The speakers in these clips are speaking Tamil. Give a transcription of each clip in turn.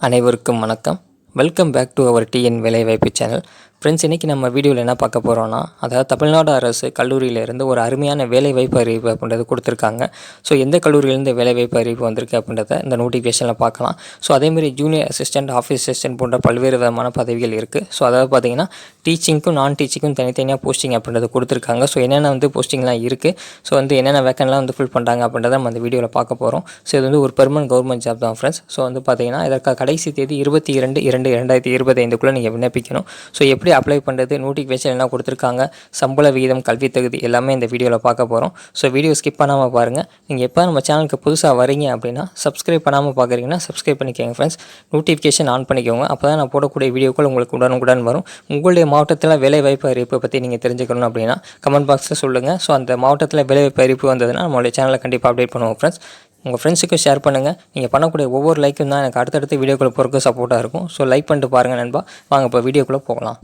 அனைவருக்கும் வணக்கம். Welcome back to our TN வேலைவாய்ப்பு சேனல். ஃப்ரெண்ட்ஸ், இன்றைக்கி நம்ம வீடியோவில் என்ன பார்க்க போகிறோன்னா, அதாவது தமிழ்நாடு அரசு கல்லூரியிலேருந்து ஒரு அருமையான வேலைவாய்ப்பு அறிவிப்பு அப்படின்றது கொடுத்துருக்காங்க. ஸோ எந்த கல்லூரியிலேருந்து வேலைவாய்ப்பு அறிவிப்பு வந்திருக்கு அப்படின்றத இந்த நோட்டிஃபிகேஷனில் பார்க்கலாம். ஸோ அதேமாதிரி ஜூனியர் அசிஸ்டன்ட், ஆஃபீஸ் அசிஸ்டன்ட் போன்ற பல்வேறு விதமான பதவிகள் இருக்குது. ஸோ அதாவது பார்த்திங்கன்னா டீச்சிங்க்கும் நான் டீச்சிங்க்கும் தனித்தனியாக போஸ்டிங் அப்படின்றது கொடுத்துருக்காங்க. ஸோ என்னென்ன போஸ்டிங்லாம் இருக்குது, ஸோ என்னென்ன வேக்கன்லாம் ஃபில் பண்ணுறாங்க அப்படின்றத நம்ம அந்த வீடியோவில் பார்க்க போகிறோம். ஸோ இது ஒரு பெர்மனன்ட் கவர்மெண்ட் ஜாப் தான் ஃப்ரெண்ட்ஸ். ஸோ பார்த்திங்கன்னா இதற்கு கடைசி தேதி 22/2/2025 நீங்கள் விண்ணப்பிக்கணும். ஸோ எப்படி அப்ளை பண்ணுறது, நோட்டிஃபிகேஷன் என்ன கொடுத்துருக்காங்க, சம்பள விகிதம், கல்வி தகுதி எல்லாமே இந்த வீடியோவில் பார்க்க போகிறோம். ஸோ வீடியோ ஸ்கிப் பண்ணாமல் பாருங்கள். நீங்கள் எப்போ நம்ம சேனலுக்கு புதுசாக வரீங்க அப்படின்னா சப்ஸ்கிரைப் பண்ணாமல் பார்க்குறீங்கன்னா சப்ஸ்கிரைப் பண்ணிக்கோங்க ஃப்ரெண்ட்ஸ். நோட்டிஃபிகேஷன் ஆன் பண்ணிக்கோங்க. அப்போ தான் நான் போடக்கூடிய வீடியோக்கள் உங்களுக்கு உடனுக்குடன் வரும். உங்களுடைய மாவட்டத்தில் வேலைவாய்ப்பு அறிவிப்பை பற்றி நீங்கள் தெரிஞ்சுக்கணும் அப்படின்னா கமெண்ட் பாக்ஸில் சொல்லுங்கள். ஸோ அந்த மாவட்டத்தில் வேலைவாய்ப்பு அறிவிப்பு வந்ததுன்னா நம்மளுடைய சேனலை கண்டிப்பாக அப்டேட் பண்ணுவோம் ஃப்ரெண்ட்ஸ். உங்கள் ஃப்ரெண்ட்ஸுக்கும் ஷேர் பண்ணுங்கள். நீங்கள் பண்ணக்கூடிய ஒவ்வொரு லைக்கும் தான் எனக்கு அடுத்தடுத்து வீடியோக்குள்ளே போகிறதுக்கு சப்போர்ட்டாக இருக்கும். ஸோ லைக் பண்ணிட்டு பாருங்கள் நண்பா. வாங்க இப்போ வீடியோக்குள்ளே போகலாம்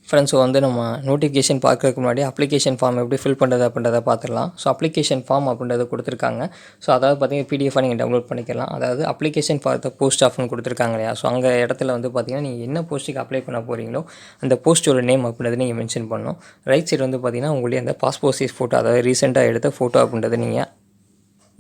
ஃப்ரெண்ட்ஸ். நம்ம நோட்டிஃபிகேஷன் பார்க்கறதுக்கு முன்னாடி அப்ளிகேஷன் ஃபார்ம் எப்படி ஃபில் பண்ணுறது அப்படின்றத பார்த்துடலாம். ஸோ அப்ளிகேஷன் ஃபார்ம் அப்படின்றத கொடுத்துருக்காங்க. ஸோ அதாவது பார்த்தீங்கன்னா பிடிஎஃபாக நீங்கள் டவுன்லோட் பண்ணிக்கலாம். அதாவது அப்ளிகேஷன் ஃபார் த போஸ்ட் ஆஃப்னு கொடுத்துருக்காங்க இல்லையா. ஸோ அங்கே இடத்துல பார்த்தீங்கன்னா நீங்கள் என்ன போஸ்ட்டுக்கு அப்ளை பண்ண போகிறீங்களோ அந்த போஸ்ட்டோட நேம் அப்படின்றத நீங்கள் மென்ஷன் பண்ணணும். ரைட் சைடு பார்த்தீங்கன்னா உங்களுடைய அந்த பாஸ்போர்ட் சைஸ் ஃபோட்டோ, அதாவது ரீசெண்டாக எடுத்த ஃபோட்டோ அப்படின்றத நீங்கள்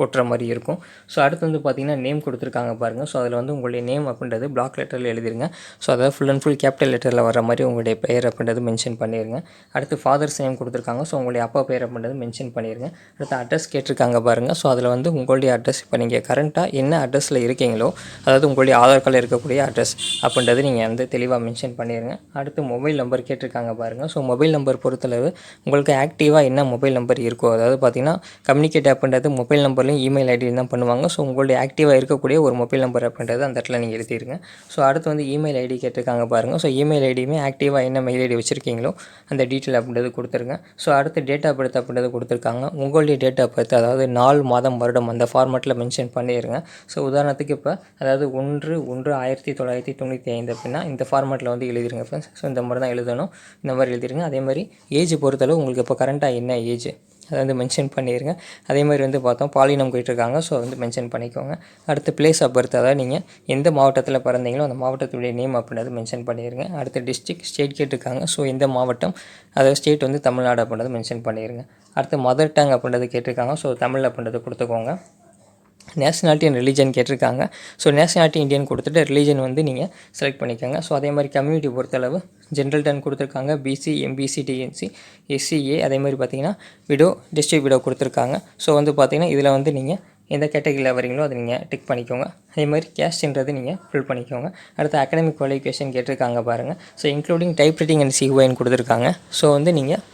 ஒட்டுற மாதிரி இருக்கும். ஸோ அடுத்து பார்த்தீங்கன்னா நேம் கொடுத்துருக்காங்க பாருங்கள். ஸோ அதில் உங்களுடைய நேம் அப்படின்றது பிளாக் லெட்டரில் எழுதிருங்க. ஸோ அதாவது ஃபுல் அண்ட் ஃபுல் கேபிட்டல் லெட்டரில் வர மாதிரி உங்களுடைய பெயர் அப்படின்றது மென்ஷன் பண்ணிடுங்க. அடுத்து ஃபாதர்ஸ் நேம் கொடுத்துருக்காங்க. ஸோ உங்களுடைய அப்பா பெயர் அப்படின்றது மென்ஷன் பண்ணிடுங்க. அடுத்து அட்ரஸ் கேட்டிருக்காங்க பாருங்கள். ஸோ அதில் உங்களுடைய அட்ரஸ், இப்போ நீங்கள் கரண்ட்டாக என்ன அட்ரஸில் இருக்கீங்களோ, அதாவது உங்களுடைய ஆதார் கார்டில் இருக்கக்கூடிய அட்ரஸ் அப்படின்றது நீங்கள் தெளிவாக மென்ஷன் பண்ணிடுங்க. அடுத்து மொபைல் நம்பர் கேட்டிருக்காங்க பாருங்கள். ஸோ மொபைல் நம்பர் பொறுத்தளவு உங்களுக்கு ஆக்டிவாக என்ன மொபைல் நம்பர் இருக்கோ, அதாவது பார்த்தீங்கன்னா கம்யூனிகேட் அப்படின்றது மொபைல் நம்பர் இமெயில் ஐடி தான் பண்ணுவாங்க. ஸோ உங்களுடைய ஆக்டிவாக இருக்கக்கூடிய ஒரு மொபைல் நம்பர் அப்படின்றது அந்த இடத்துல நீங்கள் எழுதிருங்க. ஸோ அடுத்து இமெயில் ஐடி கேட்டிருக்காங்க பாருங்கள். ஸோ இமெயில் ஐடியுமே ஆக்டிவாக என்ன மெயில் ஐடி வச்சுருக்கீங்களோ அந்த டீட்டெயில் அப்படின்றது கொடுத்துருங்க. ஸோ அடுத்து டேட் ஆஃப் பர்த் அப்படின்றது கொடுத்துருக்காங்க. உங்களுடைய டேட் ஆஃப் பர்த், அதாவது நாள், மாதம், வருடம் அந்த ஃபார்மேட்டில் மென்ஷன் பண்ணிடுங்க. ஸோ உதாரணத்துக்கு இப்போ அதாவது 1/1/1995 அப்படின்னா இந்த ஃபார்மேட்டில் எழுதிருங்க ஃப்ரெண்ட்ஸ். ஸோ இந்த மாதிரி தான் எழுதணும். இந்த மாதிரி எழுதிருங்க. அதே மாதிரி ஏஜ் பொறுத்தளவு உங்களுக்கு இப்போ கரண்ட்டாக என்ன ஏஜ் அதை மென்ஷன் பண்ணிடுங்க. அதே மாதிரி பார்த்தோம் பாலினம் போயிட்டுருக்காங்க. ஸோ மென்ஷன் பண்ணிக்கோங்க. அடுத்து பிளேஸ் ஆஃப் பர்த், அதாவது நீங்கள் எந்த மாவட்டத்தில் பிறந்தீங்களோ அந்த மாவட்டத்துடைய நேம் அப்படின்றது மென்ஷன் பண்ணிடுங்க. அடுத்து டிஸ்ட்ரிக்ட், ஸ்டேட் கேட்டிருக்காங்க. ஸோ எந்த மாவட்டம், அதாவது ஸ்டேட் தமிழ்நாடு அப்படின்றது மென்ஷன் பண்ணிடுங்க. அடுத்து மதர் டங் அப்படின்றது கேட்டிருக்காங்க. ஸோ தமிழ் அப்படின்றது கொடுத்துக்கோங்க. நேஷ்னாலிட்டி அண்ட் ரிலீஜன் கேட்டிருக்காங்க. ஸோ நேஷ்னாலிட்டி இந்தியன் கொடுத்துட்டு ரிலீஜன் நீங்கள் செலக்ட் பண்ணிக்கோங்க. ஸோ அதே மாதிரி கம்யூனிட்டி பொறுத்தளவு ஜென்ரல் டன் கொடுத்துருக்காங்க. பிசி, எம்பிசி, டிஎன்சி, எஸ்சிஏ, அதே மாதிரி பார்த்தீங்கன்னா விடோ, டிஸ்ட்ரிக்ட் விடோ கொடுத்துருக்காங்க. ஸோ பார்த்தீங்கன்னா இதில் நீங்கள் எந்த கேட்டகரியில் வரீங்களோ அதை நீங்கள் டிக் பண்ணிக்கோங்க. அதே மாதிரி கேஸ்ட்ன்றது நீங்கள் ஃபில் பண்ணிக்கோங்க. அடுத்து அகாடமிக் குவாலிஃபிகேஷன் கேட்டிருக்காங்க பாருங்கள். So including type writing and சிஓஐன்னு கொடுத்துருக்காங்க. ஸோ நீங்கள்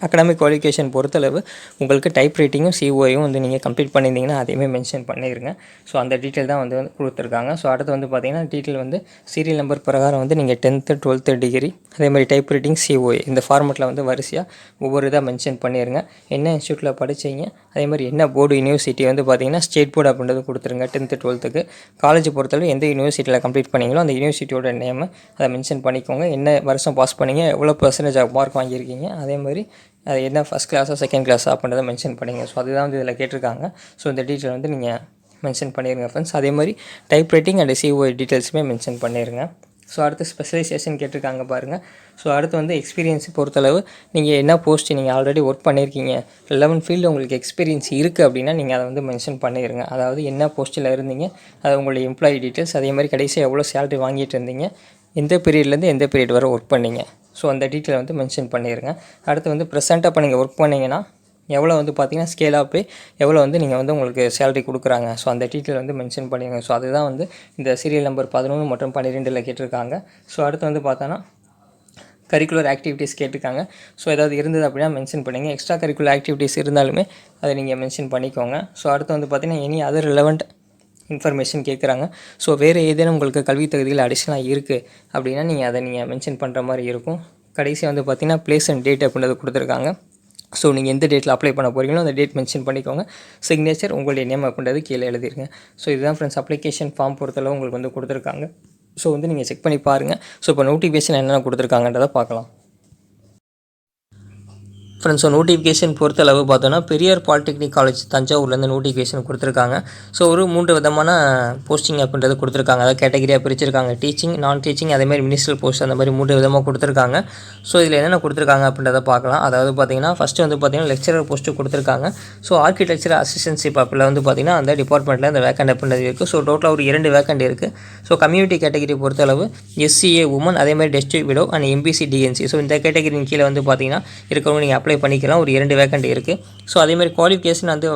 அகாடமிக் குவாலிஃபிகேஷன் பொறுத்தளவு உங்களுக்கு டைப் ரைட்டிங்கும் சிஓஐயும் நீங்கள் கம்ப்ளீட் பண்ணியிருந்தீங்கன்னா அதையுமே மென்ஷன் பண்ணிடுங்க. ஸோ அந்த டீட்டெயில் தான் கொடுத்துருக்காங்க. ஸோ அடுத்து பார்த்தீங்கன்னா டீட்டெயில் சீரியல் நம்பர் பிரகாரம் நீங்கள் 10th 12th டிகிரி, அதே மாதிரி டைப் ரைட்டிங், சிஓஐ இந்த ஃபார்மெட்டில் வரிசையாக ஒவ்வொரு இதாக மென்ஷன் பண்ணிடுங்க. என்ன இன்ஸ்டியூட்டில் படித்தீங்க, அதே மாதிரி என்ன போர்டு, யூனிவர்சிட்டி பார்த்தீங்கன்னா ஸ்டேட் போர்டு அப்படின்றது கொடுத்துருங்க. 10th 12th காலேஜ் பொறுத்தளவு எந்த யூனிவர்சிட்டியில் கம்ப்ளீட் பண்ணிங்களோ அந்த யூனிவர்சிட்டியோட நேம் அதை மென்ஷன் பண்ணிக்கோங்க. என்ன வருஷம் பாஸ் பண்ணிங்க, எவ்வளோ பர்சன்டேஜ் மார்க் வாங்கியிருக்கீங்க, அதே மாதிரி அது என்ன ஃபஸ்ட் கிளாஸா செகண்ட் கிளாஸா அப்படின்றத மென்ஷன் பண்ணிங்க. ஸோ அதுதான் இதில் கேட்டிருக்காங்க. ஸோ இந்த டீட்டெயில் நீங்கள் மென்ஷன் பண்ணிடுங்க ஃப்ரெண்ட்ஸ். அதே மாதிரி டைப் ரைட்டிங் அண்ட் சிஓஐ டீட்டெயில்ஸுமே மென்ஷன் பண்ணிடுங்க. ஸோ அடுத்து ஸ்பெஷலைசேஷன் கேட்டிருக்காங்க பாருங்கள். ஸோ அடுத்து எக்ஸ்பீரியன்ஸ் பொறுத்தளவு நீங்கள் என்ன போஸ்ட் நீங்கள் ஆல்ரெடி ஒர்க் பண்ணியிருக்கீங்க, 11 ஃபீல்டு உங்களுக்கு எக்ஸ்பீரியன்ஸ் இருக்குது அப்படின்னா நீங்கள் அதை மென்ஷன் பண்ணிடுங்க. அதாவது என்ன போஸ்ட்டில் இருந்தீங்க, அது உங்களுடைய எம்ப்ளாயி டீட்டெயில்ஸ், அதே மாதிரி கடைசியாக எவ்வளோ சேலரி வாங்கிட்டு இருந்தீங்க, எந்த பீரியட்லேருந்து எந்த பீரியட் வரை ஒர்க் பண்ணிங்க, ஸோ அந்த டீட்டெயில் மென்ஷன் பண்ணிடுங்க. அடுத்து ப்ரெசென்ட்டாக இப்போ நீங்கள் ஒர்க் பண்ணிங்கன்னா எவ்வளோ பார்த்தீங்கன்னா ஸ்கேல் ஆஃப் பே எவ்வளோ நீங்கள் உங்களுக்கு சேலரி கொடுக்குறாங்க, ஸோ அந்த டீட்டெயில் மென்ஷன் பண்ணிடுங்க. ஸோ அதுதான் இந்த சீரியல் நம்பர் 11 மற்றும் 12 கேட்டிருக்காங்க. ஸோ அடுத்து பார்த்தோன்னா கரிக்குலர் ஆக்டிவிட்டீஸ் கேட்டிருக்காங்க. ஸோ ஏதாவது இருந்தது அப்படின்னா மென்ஷன் பண்ணிங்க. எக்ஸ்ட்ரா கரிக்குலர் ஆக்டிவிட்டீஸ் இருந்தாலுமே அதை நீங்கள் மென்ஷன் பண்ணிக்கோங்க. ஸோ அடுத்து பார்த்தீங்கன்னா எனி அதர் ரிலவெண்ட் இன்ஃபர்மேஷன் கேட்குறாங்க. ஸோ வேறு ஏதேனும் உங்களுக்கு கல்வி தகுதிகள் அடிஷனலாக இருக்குது அப்படின்னா நீங்கள் அதை மென்ஷன் பண்ணுற மாதிரி இருக்கும். கடைசி பார்த்தீங்கன்னா பிளேஸ் அண்ட் டேட் அப்படின்றது கொடுத்துருக்காங்க. ஸோ நீங்கள் எந்த டேட்டில் அப்ளை பண்ண போகிறீங்களோ அந்த டேட் மென்ஷன் பண்ணிக்கோங்க. சிக்னேச்சர், உங்களுடைய நேம் அப்படின்றது கீழே எழுதிருங்க. ஸோ இதுதான் ஃப்ரெண்ட்ஸ் அப்ளிகேஷன் ஃபார்ம் பொறுத்தளவு உங்களுக்கு கொடுத்துருக்காங்க. ஸோ நீங்கள் செக் பண்ணி பாருங்கள். ஸோ இப்போ நோட்டிஃபிகேஷன் என்னென்ன கொடுத்துருக்காங்கன்றதை பார்க்கலாம். ஃப்ரெண்ட்ஸ், நோட்டிஃபிகேஷன் பொறுத்தளவு பார்த்தோன்னா பெரியார் பாலிடெக்னிக் காலேஜ் தஞ்சாவூர்லேருந்து நோட்டிஃபிகேஷன் கொடுத்துருக்காங்க. ஸோ ஒரு 3 விதமான போஸ்டிங் அப்படின்றது கொடுத்துருக்காங்க. அதாவது கேட்டகரியாக பிரிச்சிருக்காங்க. டீச்சிங், நான் டீச்சிங், அதேமாதிரி மினிஸ்ட்ரல் போஸ்ட், அந்த மாதிரி 3 விதமாக கொடுத்துருக்காங்க. ஸோ இதில் என்னென்ன கொடுத்துருக்காங்க அப்படின்றத பார்க்கலாம். அதாவது பார்த்தீங்கன்னா ஃபஸ்ட்டு வந்து பார்த்தீங்கன்னா லெக்சரர் போஸ்ட்டு கொடுத்துருக்காங்க. ஸோ ஆர்கிடெக்சர் அசிஸ்டன்ஷிப் அப்படில் வந்து பார்த்தீங்கன்னா அந்த டிபார்ட்மெண்ட்டில் அந்த வேக்கண்ட் அப்படின்றது இருக்குது. ஸோ டோட்டலாக ஒரு 2 வேக்கண்ட் இருக்குது. ஸோ கம்யூனிட்டி கேட்டகரி பொறுத்தளவு SCA உமன், அதேமாதிரி destitute widow and MBC DNC. So இந்த கேட்டகரியின் கீழே வந்து பார்த்தீங்கன்னா இருக்கவங்க நீங்கள் அப்ளை பண்ணிக்கலாம். ஒரு 2 வேக்கண்ட் இருக்குது. ஸோ அதேமாதிரி குவாலிஃபிகேஷன் வந்து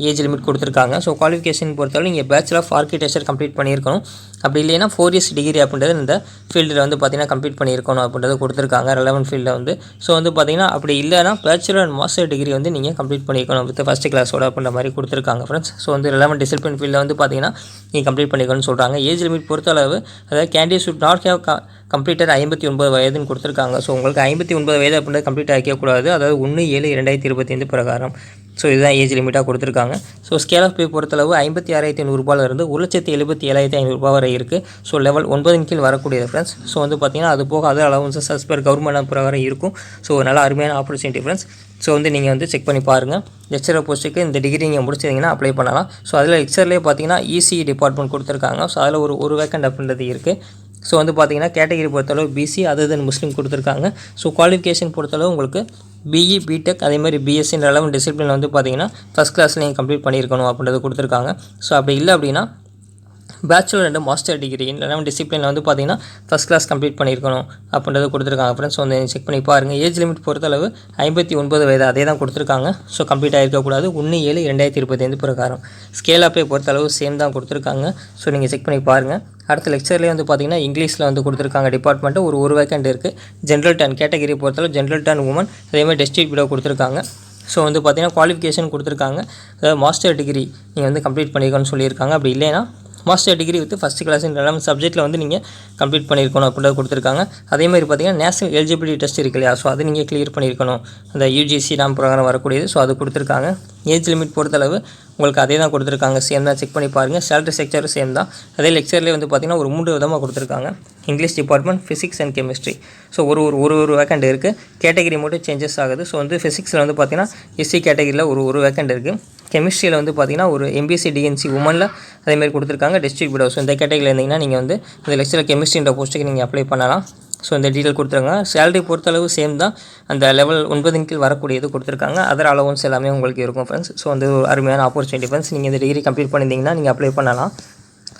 ஏஜ் லிமிட் கொடுத்துருக்காங்க. ஸோ குவாலிஃபிகேஷன் பொறுத்தவரை நீங்கள் பேச்சுலர் ஆஃப் ஆர்கிடெக்சர் கம்ப்ளீட் பண்ணியிருக்கணும். அப்படி இல்லைன்னா 4 இயர்ஸ் டிகிரி அப்படின்றது இந்த ஃபீல்டில் வந்து பார்த்தீங்கன்னா கம்ப்ளீட் பண்ணியிருக்கணும் அப்படின்றது கொடுத்துருக்காங்க. ரெலவென்ட் ஃபீல்டில் வந்து ஸோ வந்து பார்த்தீங்கன்னா அப்படி இல்லைனா பேச்சுலர் அண்ட் மாஸ்டர் டிகிரி வந்து நீங்கள் கம்ப்ளீட் பண்ணியிருக்கணும் வித் ஃபஸ்ட் கிளாஸோட அப்படின்ற மாதிரி கொடுத்துருக்காங்க ஃப்ரெண்ட்ஸ். ஸோ வந்து ரெலவென்ட் டிசிப்ளின் ஃபீல்டில் வந்து பார்த்தீங்கன்னா நீங்கள் கம்ப்ளீட் பண்ணிக்கணும்னு சொல்கிறாங்க. ஏஜ் லிமிட் பொறுத்தளவு அதாவது candidate should not have completed 59 வயதுன்னு கொடுத்துருக்காங்க. ஸோ உங்களுக்கு 59 வயது அப்படின்றது கம்ப்ளீட் ஆகிக்கக்கூடாது. அதாவது 1/7/2025 பிரகாரம். ஸோ இதுதான் ஏஜ் லிமிட்டாக கொடுத்துருக்காங்க. ஸோ ஸ்கேல் ஆஃப் பே பொறுத்தளவு 56,500 1,77,500 வரை இருக்குது. ஸோ லெவல் 9 கீழ் வரக்கூடியது ஃப்ரெண்ட்ஸ். ஸோ வந்து பார்த்தீங்கன்னா அது போக அது அலவன்சஸ் அஸ் பர் கவர்மெண்ட் பிரகாரம் இருக்கும். ஸோ நல்ல அருமையான ஆப்பர்ச்சுனிட்டி ஃப்ரெண்ட்ஸ். ஸோ வந்து நீங்கள் வந்து செக் பண்ணி பாருங்கள். லெக்சரர் போஸ்ட்டுக்கு இந்த டிகிரி நீங்கள் முடிச்சிங்கன்னா அப்ளை பண்ணலாம். ஸோ அதில் லெக்சர்லேயே பார்த்தீங்கன்னா ECE டிபார்ட்மெண்ட் கொடுத்துருக்காங்க. ஸோ அதில் ஒரு வேக்கண்ட் அப்படின்றது இருக்குது. ஸோ வந்து பார்த்தீங்கன்னா கேட்டகரி பொறுத்தளவு BC அதர் தென் முஸ்லீம் கொடுத்துருக்காங்க. ஸோ குவாலிஃபிகேஷன் பொறுத்தளவு உங்களுக்கு BE, BTech, அதேமாதிரி BSc ரெலவென்ட் டிசிப்ளின் வந்து பார்த்தீங்கன்னா ஃபஸ்ட் கிளாஸில் நீங்கள் கம்ப்ளீட் பண்ணியிருக்கணும் அப்படின்றது கொடுத்துருக்காங்க. ஸோ அப்படி இல்லை அப்படின்னா bachelor and master degree relevant டிசிப்ளினில் வந்து பார்த்தீங்கன்னா ஃபஸ்ட் கிளாஸ் கம்ப்ளீட் பண்ணியிருக்கணும் அப்படின்றது கொடுத்துருக்காங்க ஃப்ரெண்ட்ஸ். வந்து செக் பண்ணி பாருங்கள். ஏஜ் லிமிட் பொறுத்தளவு 59 வயது அதே தான் கொடுத்துருக்காங்க. So complete ஆகிருக்கக்கூடாது. 1/7/2025 பிரகாரம். ஸ்கேல் ஆப்பே பொறுத்தளவு சேம் தான் கொடுத்துருக்காங்க. ஸோ நீங்கள் செக் பண்ணி பாருங்கள். அடுத்த லெக்சர்லேயே வந்து பார்த்தீங்கன்னா இங்கிலீஷில் வந்து கொடுத்துருக்காங்க டிபார்ட்மெண்ட்டு. ஒரு வேக்கண்ட் இருக்குது. ஜென்ரல் டர்ன் கேட்டகரி பொறுத்தளவு ஜென்ரல் டர்ன் உமன், அதேமாதிரி டெஸ்டிக் விடோ கொடுத்துருக்காங்க. ஸோ வந்து பார்த்தீங்கன்னா குவாலிஃபிகேஷன் கொடுத்துருக்காங்க. அதாவது மாஸ்டர் டிகிரி நீங்கள் வந்து கம்ப்ளீட் பண்ணிக்கணும்னு சொல்லியிருக்காங்க. அப்படி இல்லைன்னா master degree with first class in relevant சப்ஜெக்ட்டில் வந்து நீங்கள் கம்ப்ளீட் பண்ணியிருக்கணும் அப்படின்றது கொடுத்துருக்காங்க. அதேமாதிரி பார்த்தீங்கன்னா நேஷனல் எலிஜிபிலிட்டி டெஸ்ட் இருக்கு இல்லையா, ஸோ அது நீங்கள் கிளியர் பண்ணியிருக்கணும். அந்த UGC நாம் ப்ரோக்ராம் வரக்கூடியது. ஸோ அது கொடுத்துருக்காங்க. ஏஜ் லிமிட் பொறுத்தளவு உங்களுக்கு அதே தான் கொடுத்துருக்காங்க. சேம் தான். செக் பண்ணி பாருங்கள். சேலரி ஸ்ட்ரக்சரும் சேம் தான். அதே லெக்சர்லேயே வந்து பார்த்திங்கன்னா ஒரு 3 விதமாக கொடுத்துருக்காங்க. English department, physics and chemistry. So ஒரு வேக்கண்ட் இருக்குது. கேட்டகரி மட்டும் சேஞ்சஸ் ஆகுது. ஸோ வந்து ஃபிசிக்ஸில் வந்து பார்த்திங்கன்னா SC கேட்டகரியில் ஒரு வேக்கண்ட் இருக்குது. கெமிஸ்ட்ரியில் வந்து பார்த்திங்கன்னா ஒரு MBC DNC உமனில் அதேமாதிரி கொடுத்துருக்காங்க. District widow. ஸோ இந்த கேட்டகரியில் இருந்தீங்கன்னா நீங்கள் வந்து இந்த லெக்சரில் கெமிஸ்ட்ரின்ற போஸ்ட்டுக்கு நீங்கள் அப்ளை பண்ணலாம். ஸோ இந்த டீட்டெயில் கொடுத்துருங்க. சேலரி பொறுத்தளவு சேம் தான். அந்த லெவல் 9 கீழ் வரக்கூடியது கொடுத்துருக்காங்க. அதர் அலவன்ஸ் எல்லாமே உங்களுக்கு இருக்கும் ஃப்ரெண்ட்ஸ். ஸோ வந்து ஒரு அருமையான ஆப்பர்ச்சுனிட்டி ஃப்ரெண்ட்ஸ். நீங்கள் இந்த டிகிரி கம்ப்ளீட் பண்ணியிருந்தீங்கன்னா நீங்கள் அப்ளை பண்ணலாம்.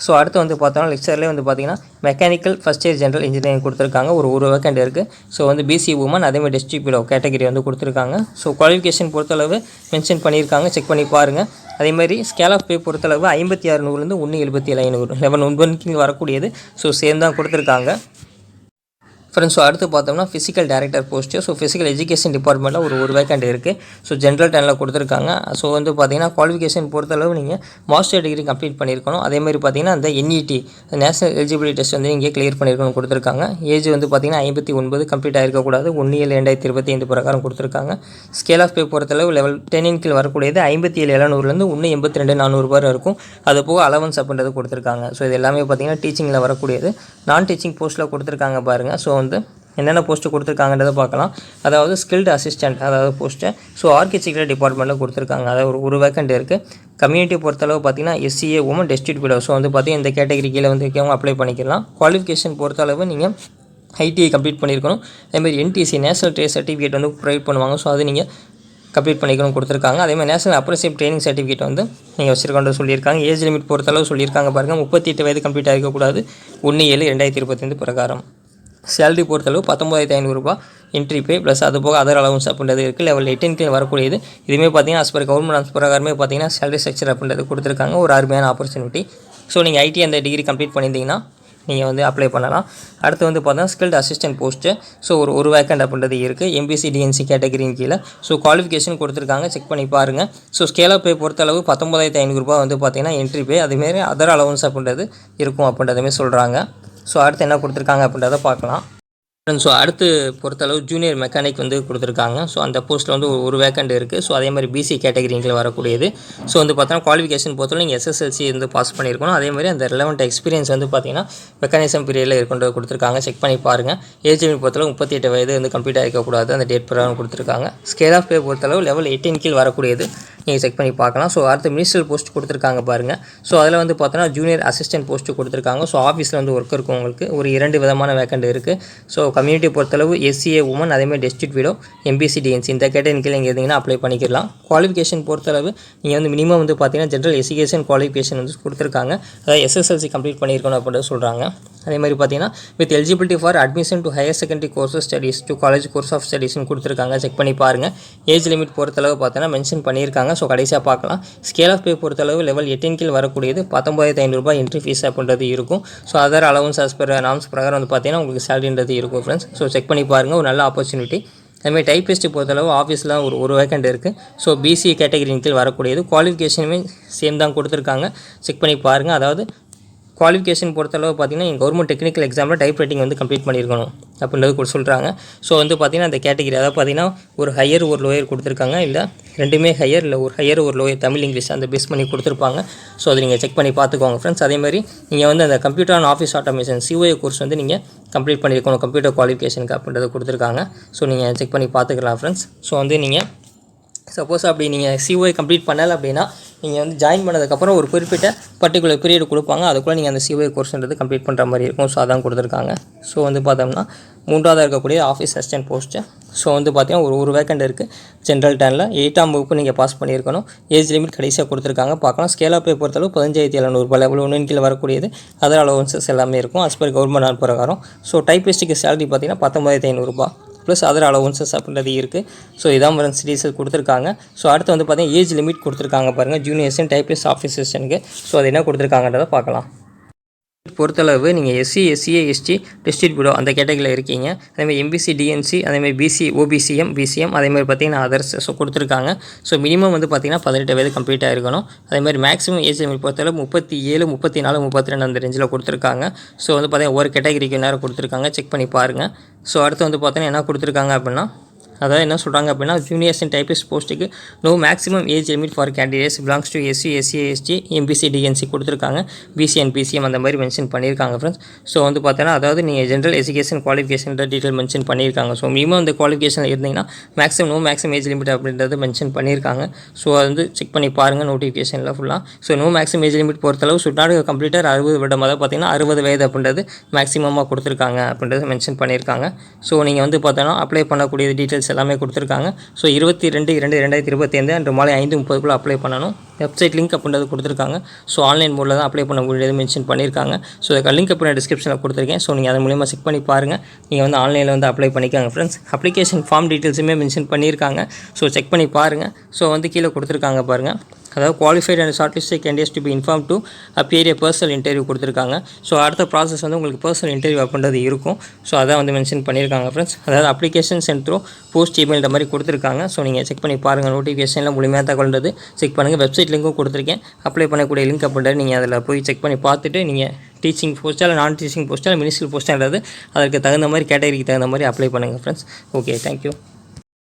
ஸோ அடுத்து வந்து பார்த்தோன்னா லெக்சர்லேயே வந்து பார்த்தீங்கன்னா mechanical first year general engineering கொடுத்துருக்காங்க. ஒரு வேக்கண்ட் இருக்குது. ஸோ வந்து BC உமன், அதேமாதிரி டிஸ்ட்ரிக்ட் விடோ கேட்டகரி வந்து கொடுத்துருக்காங்க. ஸோ குவாலிஃபிகேஷன் பொறுத்தளவு மென்ஷன் பண்ணியிருக்காங்க. செக் பண்ணி பாருங்கள். அதேமாதிரி ஸ்கேல் ஆஃப் பே பொறுத்தளவு 5600 1,77,500 லெவல் 9 கீழ் வரக்கூடியது. ஸோ சேம் தான் கொடுத்துருக்காங்க ஃப்ரெண்ட்ஸ். ஸோ அடுத்து பார்த்தோம்னா physical director post. So physical education டிபார்ட்மெண்ட்டில் ஒரு வேக்கண்ட் இருக்குது. ஸோ ஜென்ரல் டர்னில் கொடுத்துருக்காங்க. ஸோ வந்து பார்த்தீங்கன்னா குவாலிஃபிகேஷன் பொறுத்தளவு நீங்கள் மாஸ்டர் டிகிரி கம்ப்ளீட் பண்ணியிருக்கணும். அதேமாதிரி பார்த்தீங்கன்னா அந்த NET நேஷனல் எலிஜிபிலிட்டி டெஸ்ட் வந்து நீங்கள் கிளியர் பண்ணியிருக்கணும் கொடுத்துருக்காங்க. ஏஜ் வந்து பார்த்தீங்கன்னா 59 கம்ப்ளீட் ஆகிருக்கக்கூடாது. 1/7/2025 பிரகாரம் கொடுத்துருக்காங்க. ஸ்கேல் ஆஃப் பே பொறுத்தளவு லெவல் 10 கீழ் வரக்கூடியது 57,700 1,82,400 வரை இருக்கும். அது போக அலவன்ஸ் அப்படின்றது கொடுத்துருக்காங்க. ஸோ இது எல்லாமே பார்த்தீங்கன்னா டீச்சிங்கில் வரக்கூடியது. நான் டீச்சிங் போஸ்ட்டில் கொடுத்துருக்காங்க பாருங்கள். ஸோ வந்து என்னென்ன போஸ்ட்டு கொடுத்துருக்காங்கன்றதை பார்க்கலாம். அதாவது ஸ்கில்டு அசிஸ்டன்ட் அதாவது போஸ்ட்டு. ஸோ ஆர்கிடெக்சர் டிபார்ட்மெண்ட்டில் கொடுத்துருக்காங்க. அதாவது ஒரு வேக்கண்ட் இருக்குது. கம்யூனிட்டி பொறுத்தளவு பார்த்தீங்கன்னா SCA women district widow. So வந்து பார்த்தீங்கன்னா இந்த கேட்டகரி கீழே வந்து இருக்கவங்க அப்ளை பண்ணிக்கலாம். குவாலிஃபிகேஷன் பொறுத்தளவு நீங்கள் ITI கம்ப்ளீட் பண்ணியிருக்கணும். அதேமாதிரி NTC நேஷனல் ட்ரேட் சர்டிஃபிகேட் வந்து ப்ரொவைட் பண்ணுவாங்க. ஸோ அது நீங்கள் கம்ப்ளீட் பண்ணிக்கணும் கொடுத்துருக்காங்க. அதேமாதிரி நேஷனல் அப்ரன்டிஸ்ஷிப் ட்ரைனிங் சர்டிஃபிகேட் வந்து நீங்கள் வச்சிருக்கோன்னு சொல்லியிருக்காங்க. ஏஜ் லிமிட் பொறுத்தளவு சொல்லியிருக்காங்க பாருங்கள். 38 வயது கம்ப்ளீட் ஆகிருக்கக்கூடாது. 1/7/2025 பிரகாரம். சேலரி பொறுத்தளவு 19,500 என்ட்ரி பே ப்ளஸ் அது போக அதர் அலவன்ஸ் அப்படின்றது இருக்குது. லெவல் 18 கீழ் வரக்கூடியது. இதுவுமே பார்த்தீங்கன்னா அஸ் பர் கவர்மெண்ட் பிரகாரமே பார்த்தீங்கன்னா சேலரி ஸ்ட்ரக்சர் அப்படின்றது கொடுத்துருக்காங்க. ஒரு அருமையான ஆப்பர்ச்சுனிட்டி. ஸோ நீங்கள் ITI அந்த டிகிரி கம்ப்ளீட் பண்ணியிருந்தீங்கன்னா நீங்கள் வந்து அப்ளை பண்ணலாம். அடுத்து வந்து பார்த்தீங்கன்னா ஸ்கில்டு அசிஸ்டன்ட் போஸ்ட்டு. ஸோ ஒரு வேக்கண்ட் அப்படின்றது இருக்குது. MBC DNC கேட்டகரியின் கீழே. ஸோ குவாலிஃபிகேஷன் கொடுத்துருக்காங்க. செக் பண்ணி பாருங்கள். ஸோ ஸ்கேல் ஆஃப் பே பொறுத்தளவு 19,500 வந்து பார்த்தீங்கன்னா என்ட்ரி பே. அதேமாரி அதர் அலவன்ஸ் அப்படின்றது இருக்கும் அப்படின்றதுமே சொல்கிறாங்க. ஸோ அடுத்து என்ன கொடுத்துருக்காங்க அப்படின்றத பார்க்கலாம். ஸோ அடுத்து பொறுத்தளவு ஜூனியர் மெக்கானிக் வந்து கொடுத்துருக்காங்க. ஸோ அந்த போஸ்ட்டில் வந்து ஒரு வேக்கண்ட் இருக்குது. ஸோ அதே மாதிரி பிசி கேட்டகரிங்கில் வரக்கூடியது. ஸோ வந்து பார்த்தோன்னா குவாலிஃபிகேஷன் பொறுத்தவரை நீங்கள் எஸ்எஸ்எல்சி வந்து பாஸ் பண்ணியிருக்கணும். அதே மாதிரி அந்த ரெலவெண்ட் எக்ஸ்பீரியன்ஸ் வந்து பார்த்தீங்கன்னா மெக்கானிசம் பீரியடில் இருக்கின்ற கொடுத்துருக்காங்க. செக் பண்ணி பாருங்கள். ஏஜ் லிமிட் பொறுத்தளவு 38 வயது வந்து கம்ப்ளீட் ஆகிருக்கக்கூடாது. அந்த டேட் பிரகாரம் கொடுத்துருக்காங்க. ஸ்கேல் ஆஃப் பே பொறுத்தளவு லெவல் 18 கீழ் வரக்கூடியது. நீங்கள் செக் பண்ணி பார்க்கலாம். ஸோ அடுத்து மினிஸ்ட்ரியல் போஸ்ட் கொடுத்துருக்காங்க பாருங்கள். ஸோ அதில் வந்து பார்த்தோன்னா ஜூனியர் அசிஸ்டன்ட் போஸ்ட்டு கொடுத்துருக்காங்க. ஸோ ஆஃபீஸில் வந்து ஒர்க் இருக்கும் உங்களுக்கு. ஒரு 2 விதமான வேக்கண்ட் இருக்குது. ஸோ கம்யூனிட்டி பொறுத்தளவு எஸ்சிஏ உமன் அதேமாதிரி டெஸ்டிட் விடோ எம்பிசி டிஎன்சி இந்த கேட்டகரிக்கு நீங்கள் இருந்தீங்கன்னா அப்ளை பண்ணிக்கலாம். குவாலிஃபிகேஷன் பொறுத்தளவு நீங்கள் வந்து மினிமம் வந்து பார்த்தீங்கன்னா ஜென்ரல் எஜுகேஷன் குவாலிஃபிகேஷன் வந்து கொடுத்துருக்காங்க. அதாவது எஸ்எஸ்எல்சி கம்ப்ளீட் பண்ணியிருக்கணும் அப்படின்றது சொல்கிறாங்க. அதே மாதிரி பார்த்தீங்கன்னா with eligibility for admission to higher secondary courses studies to college course of ஸ்டடீஸ்னு கொடுத்துருக்காங்க. செக் பண்ணி பாருங்கள். ஏஜ் லிமிட் பொறுத்தளவு பார்த்தீங்கன்னா மென்ஷன் பண்ணியிருக்காங்க. ஸோ கடைசியாக பார்க்கலாம். ஸ்கேல் ஆஃப் பே பொறுத்தளவு லெவல் 18 கீழ் வரக்கூடியது. 19,500 ரூபாய் என்ட்ரி ஃபீஸ் அப்படின்றது இருக்கும். So other allowance as per norms பிரகாரம் வந்து பார்த்தீங்கன்னா உங்களுக்கு சேலரின்றது இருக்கும் ஃப்ரெண்ட்ஸ். ஸோ செக் பண்ணி பாருங்கள். ஒரு நல்ல ஆப்பர்ச்சுனிட்டி. அதுமாதிரி டைப்பிஸ்ட்டு பொறுத்தளவு ஆஃபீஸில் ஒரு வேக்கண்ட் இருக்குது. ஸோ பிசி கேட்டகரியின் கீழ் வரக்கூடியது. குவாலிஃபிகேஷனுமே சேம் தான் கொடுத்துருக்காங்க. செக் பண்ணி பாருங்கள். அதாவது குவாலிஃபிகேஷன் பொறுத்தளவு பார்த்தீங்கன்னா கவர்மெண்ட் டெக்னிக்கல் எக்ஸாமில் டைப் ரைட்டிங் வந்து கம்ப்ளீட் பண்ணியிருக்கணும் அப்படின்றது கூட சொல்கிறாங்க. ஸோ வந்து பார்த்தீங்கன்னா அந்த கேட்டகரி அதாவது பார்த்தீங்கன்னா ஒரு ஹையர் ஒரு லோயர் கொடுத்துருக்காங்க. இல்லை ரெண்டுமே ஹையர் இல்லை ஒரு ஹையர் ஒரு லோயர் தமிழ் இங்கிலீஷ் அந்த பேஸ் பண்ணி கொடுத்துருப்பாங்க. ஸோ அதை நீங்கள் செக் பண்ணி பார்த்துக்கோங்க ஃப்ரெண்ட்ஸ். அதேமாதிரி நீங்கள் வந்து அந்த computer and office automation COA course வந்து நீங்கள் கம்ப்ளீட் பண்ணியிருக்கணும் கம்ப்யூட்டர் குவாலிஃபிகேஷனுக்கு அப்படின்றத கொடுத்துருக்காங்க. ஸோ நீங்கள் செக் பண்ணி பார்த்துக்கலாம் ஃப்ரெண்ட்ஸ். ஸோ வந்து நீங்கள் சப்போஸ் அப்படி நீங்கள் சிஓஏ கம்ப்ளீட் பண்ணலை அப்படின்னா நீங்கள் வந்து ஜாயின் பண்ணதுக்கப்புறம் ஒரு குறிப்பிட்ட பர்டிகுலர் பீரியட் கொடுப்பாங்க. அதுக்குள்ளே நீங்கள் அந்த சிஓஏ கோர்ஸ்ன்றது கம்ப்ளீட் பண்ணுற மாதிரி இருக்கும். ஸோ அதான் கொடுத்துருக்காங்க. ஸோ வந்து பார்த்தோம்னா 3வது இருக்கக்கூடிய ஆஃபீஸ் அசிஸ்டன்ட் போஸ்ட்டு. ஸோ வந்து பார்த்தீங்கன்னா ஒரு வேக்கண்ட் இருக்குது. ஜென்ரல் டேனில் 8ஆம் வகுப்பு நீங்கள் பாஸ் பண்ணியிருக்கணும். ஏஜ் லிமிட் கடைசியாக கொடுத்துருக்காங்க. பார்க்கலாம். ஸ்கேல் ஆஃப் பே பொறுத்தளவு 15,700 ரூபாய் லெவல் 1 கீழே வரக்கூடியது. அதர் அலவன்சஸ் எல்லாமே இருக்கும் அஸ் பர் கவர்மெண்ட் நாள் பிரகாரம். ஸோ டைப்பிஸ்ட்டுக்கு சேலரி பார்த்தீங்கன்னா 19,500 ரூபாய் ப்ளஸ் அதர் அலவன்சஸ் அப்படின்றது இருக்குது. ஸோ இதான் ஃப்ரெண்ட்ஸ் டீட்டெயில்ஸ் கொடுத்துருக்காங்க. ஸோ அடுத்து வந்து பார்த்தீங்கன்னா ஏஜ் லிமிட் கொடுத்துருக்காங்க பாருங்கள். ஜூனியர் அசிஸ்டன்ட் டைப்பிஸ்ட் ஆஃபீஸ் அசிஸ்டன்ட்க்கு. ஸோ அது என்ன கொடுத்துருக்காங்கன்றதை பார்க்கலாம். பொறுத்தளவு நீங்கள் SC SCA ST district bureau அந்த கேட்டகரியில் இருக்கீங்க. அதேமாதிரி எம்பிசி டிஎன்சி அதேமாதிரி பிசி ஓபிசிஎம் பிசிஎம் அதேமாதிரி பார்த்தீங்கன்னா அதர்ஸ் ஸோ கொடுத்துருக்காங்க. ஸோ மினிமம் வந்து பார்த்தீங்கன்னா 18 வயது கம்ப்ளீட் ஆகிருக்கணும். அதேமாதிரி மேக்ஸிமம் ஏஜ் லிமிட் பொறுத்தளவு 37 34 32 அந்த ரேஞ்சில் கொடுத்துருக்காங்க. ஸோ வந்து பார்த்தீங்கன்னா ஒரு கேட்டகரிக்கு நேரம் கொடுத்துருக்காங்க. செக் பண்ணி பாருங்கள். ஸோ அடுத்து வந்து பார்த்தீங்கன்னா என்ன கொடுத்துருக்காங்க அப்படின்னா அதாவது என்ன சொல்கிறாங்க அப்படின்னா ஜூனியர் அசிஸ்டன்ட் டைப்பிஸ்ட் போஸ்ட்டுக்கு no maximum age limit for candidates belongs to SC SC ST MBC DNC கொடுத்துருக்காங்க. பிசி அண்ட் பிசிஎம் அந்த மாதிரி மென்ஷன் பண்ணியிருக்காங்க ஃப்ரெண்ட்ஸ். ஸோ வந்து பார்த்தீங்கன்னா அதாவது நீங்கள் general education qualification detail mention பண்ணியிருக்காங்க. ஸோ மினிமம் அந்த குவாலிஃபிகேஷன் இருந்தீங்கன்னா மேக்ஸிமம் ஏஜ் லிமிட் அப்படின்றது மென்ஷன் பண்ணியிருக்காங்க. ஸோ அது வந்து செக் பண்ணி பாருங்கள் நோட்டிஃபிகேஷனில் ஃபுல்லாக. So no maximum age limit பொறுத்தளவு சுட்டாடு கம்ப்ளீட்டர் 60 வருடம் அதாவது பார்த்தீங்கன்னா 60 வயது அப்படின்றது மேக்ஸிமமாக கொடுத்துருக்காங்க அப்படின்றது மென்ஷன் பண்ணியிருக்காங்க. ஸோ நீங்கள் வந்து பார்த்தோன்னா அப்ளை பண்ணக்கூடிய டீட்டெயில்ஸ் எல்லாமே கொடுத்துருக்காங்க. ஸோ 22/2/2025 அன்று மாலை 5:30 அப்ளை பண்ணணும். வெப்சைட் லிங்க் அப்படின்றது கொடுத்துருக்காங்க. ஸோ ஆன்லைன் மோடில் தான் அப்ளை பண்ண முடியாது மென்ஷன் பண்ணியிருக்காங்க. ஸோ அதுக்கு லிங்க் அப்படி டிஸ்கிரிப்ஷனில் கொடுத்துருக்கேன். ஸோ நீங்கள் அதன் மூலியமாக செக் பண்ணி பாருங்கள். நீங்கள் வந்து ஆன்லைனில் வந்து அப்ளை பண்ணிக்காங்க ஃப்ரெண்ட்ஸ். அப்ளிகேஷன் ஃபார்ம் டீட்டெயில்ஸுமே மென்ஷன் பண்ணியிருக்காங்க. ஸோ செக் பண்ணி பாருங்கள். ஸோ வந்து கீழே கொடுத்துருக்காங்க பாருங்கள். அதாவது qualified and shortlisted candidates to be inform to appear a personal interview கொடுத்துருக்காங்க. ஸோ அடுத்த ப்ராசஸ் வந்து உங்களுக்கு பர்சனல் இன்டர்வியூ அப்படின்றது இருக்கும். ஸோ அதான் வந்து மென்ஷன் பண்ணியிருக்காங்க ஃப்ரெண்ட்ஸ். அதாவது application sent through post email மாதிரி கொடுத்துருக்காங்க. ஸோ நீங்கள் செக் பண்ணி பாருங்கள். நோட்டிஃபிகேஷனில் முழுமையாக தகவல்ன்றது செக் பண்ணுங்கள். வெப்சைட் லிங்க்கும் கொடுத்துருக்கேன். அப்ளை பண்ணக்கூடிய லிங்க் அப்படின்றது நீங்கள் அதில் போய் செக் பண்ணி பார்த்துட்டு நீங்கள் டீச்சிங் போஸ்ட்டாக இல்லை நான் டீச்சிங் போஸ்ட்டாக மினிஸ்ட்ரியல் போஸ்ட்டாக அதற்கு தகுந்த மாதிரி கேட்டகரிக்கு தகுந்த மாதிரி அப்ளை பண்ணுங்கள் ஃப்ரெண்ட்ஸ். Okay, thank you.